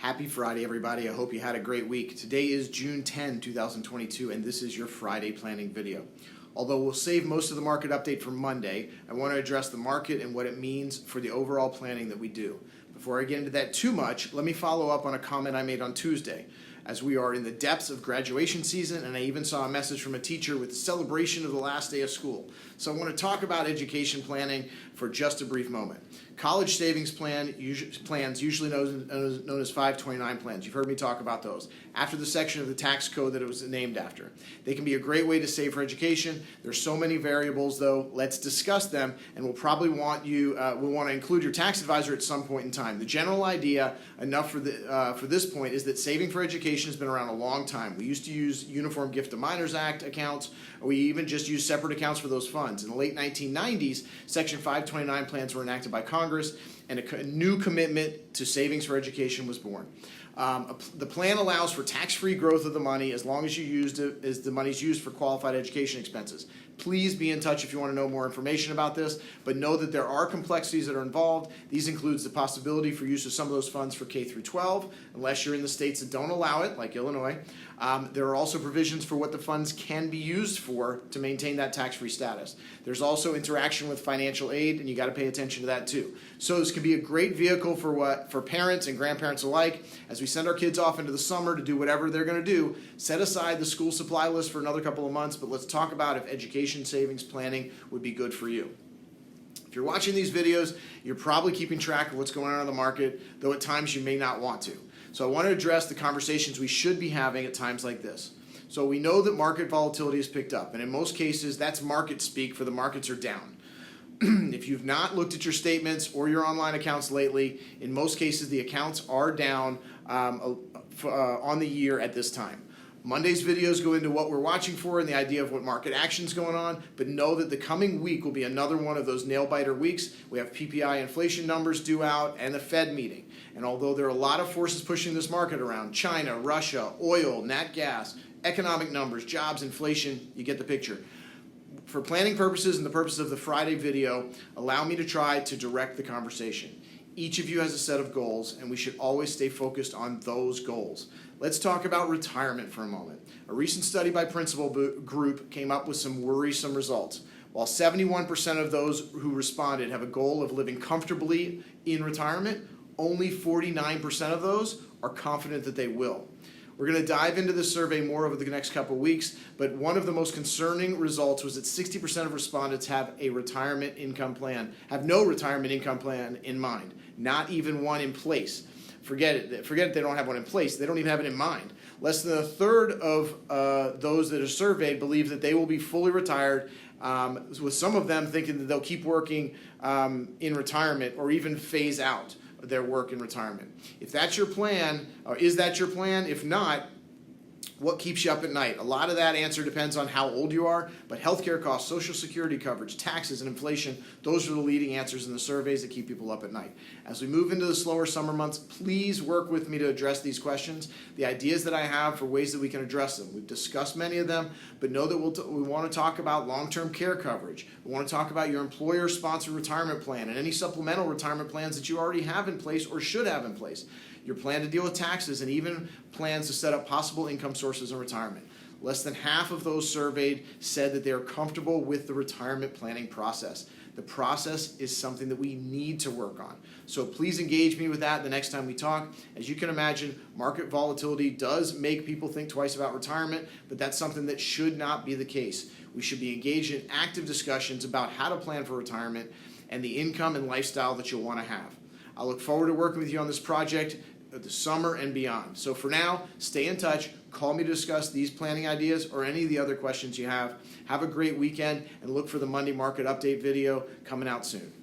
Happy Friday, everybody. I hope you had a great week. Today is June 10, 2022, and this is your Friday planning video. Although we'll save most of the market update for Monday, I want to address the market and what it means for the overall planning that we do. Before I get into that too much, let me follow up on a comment I made on Tuesday. As we are in the depths of graduation season, and I even saw a message from a teacher with the celebration of the last day of school. So I want to talk about education planning for just a brief moment. College savings plans, usually known as 529 plans. You've heard me talk about those. After the section of the tax code that it was named after. They can be a great way to save for education. There's so many variables, though. Let's discuss them, and we'll probably want to include your tax advisor at some point in time. The general idea, enough for this point, is that saving for education has been around a long time. We used to use Uniform Gift to Minors Act accounts, or we even just used separate accounts for those funds. In the late 1990s, Section 529 plans were enacted by Congress, and a new commitment to savings for education was born. The plan allows for tax-free growth of the money as long as the money is used for qualified education expenses. Please be in touch if you want to know more information about this, but know that there are complexities that are involved. These includes the possibility for use of some of those funds for K through 12, unless you're in the states that don't allow it, like Illinois. There are also provisions for what the funds can be used for to maintain that tax-free status. There's also interaction with financial aid, and you got to pay attention to that too. So this can be a great vehicle for parents and grandparents alike. As we send our kids off into the summer to do whatever they're going to do, set aside the school supply list for another couple of months, but let's talk about if education savings planning would be good for you. If you're watching these videos, you're probably keeping track of what's going on in the market, though at times you may not want to. So I want to address the conversations we should be having at times like this. So we know that market volatility has picked up, and in most cases, that's market speak for the markets are down. If you've not looked at your statements or your online accounts lately, in most cases, the accounts are down on the year at this time. Monday's videos go into what we're watching for and the idea of what market action's going on, but know that the coming week will be another one of those nail-biter weeks. We have PPI inflation numbers due out and the Fed meeting. And although there are a lot of forces pushing this market around, China, Russia, oil, nat gas, economic numbers, jobs, inflation, you get the picture. For planning purposes and the purpose of the Friday video, allow me to try to direct the conversation. Each of you has a set of goals, and we should always stay focused on those goals. Let's talk about retirement for a moment. A recent study by Principal Group came up with some worrisome results. While 71% of those who responded have a goal of living comfortably in retirement, only 49% of those are confident that they will. We're going to dive into this survey more over the next couple of weeks, but one of the most concerning results was that 60% of respondents have no retirement income plan in mind, not even one in place. Forget it, they don't have one in place. They don't even have it in mind. Less than a third of those that are surveyed believe that they will be fully retired, with some of them thinking that they'll keep working in retirement or even phase out their work in retirement. If that's your plan, or is that your plan? If not, what keeps you up at night? A lot of that answer depends on how old you are, but healthcare costs, Social Security coverage, taxes, and inflation, those are the leading answers in the surveys that keep people up at night. As we move into the slower summer months, please work with me to address these questions. The ideas that I have for ways that we can address them. We've discussed many of them, but know that we want to talk about long-term care coverage. We want to talk about your employer-sponsored retirement plan and any supplemental retirement plans that you already have in place or should have in place. Your plan to deal with taxes, and even plans to set up possible income sources in retirement. Less than half of those surveyed said that they are comfortable with the retirement planning process. The process is something that we need to work on. So please engage me with that the next time we talk. As you can imagine, market volatility does make people think twice about retirement, but that's something that should not be the case. We should be engaged in active discussions about how to plan for retirement and the income and lifestyle that you'll want to have. I look forward to working with you on this project the summer and beyond. So for now, stay in touch. Call me to discuss these planning ideas or any of the other questions you have. Have a great weekend and look for the Monday market update video coming out soon.